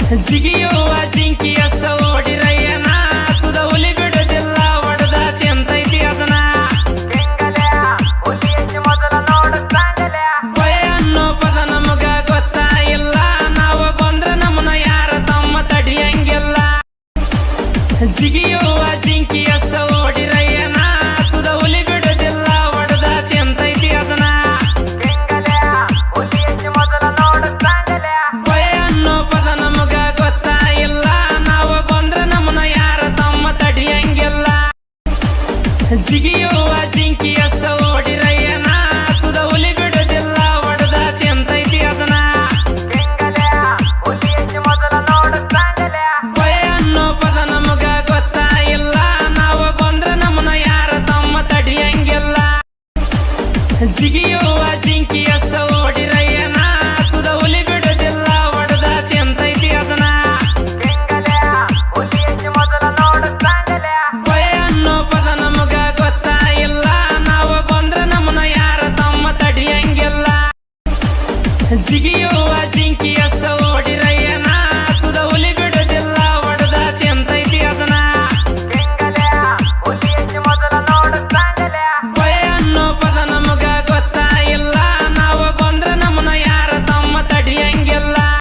ಜಿಗಿಯುವ ಜಿಂಕಿ ಅಷ್ಟ ಓಡಿರಯ್ಯನ ಸುದ ಹುಲಿ ಬಿಡುದಿಲ್ಲ ಒಡದಾತಿ ಅಂತೈತಿ ಅದನ ಭಯ ಅನ್ನೋ ಪದ ನಮಗ ಗೊತ್ತಾ ಇಲ್ಲ ನಾವು ಬಂದ್ರ ನಮ್ಮನ ಯಾರ ತಮ್ಮ ತಡಿಯಂಗಿಲ್ಲ ಜಿಗಿಯುವ ಜಿಂಕಿ ಅಷ್ಟ ಓಡಿರಯ್ಯನ ಸುದ ಹುಲಿ ಬಿಡುದಿಲ್ಲ ಒಡದಾತಿ ಅಂತೈತಿ ಅದನ ಭಯ ಅನ್ನೋ ಪದ ನಮಗ ಗೊತ್ತಾ ಇಲ್ಲ ನಾವು ಬಂದ್ರ ನಮ್ಮನ ಯಾರ ತಮ್ಮ ತಡಿಯಂಗಿಲ್ಲ ಜಿಗಿಯುವ ಜಿಂಕಿ ಅಷ್ಟ ಓಡಿರಯ್ಯನ ಸುದ ಹುಲಿ ಬಿಡುದಿಲ್ಲ ಒಡದಾತಿ ಅಂತೈತಿ ಅದನ ಭಯ ಅನ್ನೋ ಪದ ನಮಗ ಗೊತ್ತಾ ಇಲ್ಲ ನಾವು ಬಂದ್ರ ನಮ್ಮನ ಯಾರ ತಮ್ಮ ತಡಿಯಂಗಿಲ್ಲ ಜಿಗಿಯುವ ಜಿಂಕಿ ಅಷ್ಟ ಓಡಿರ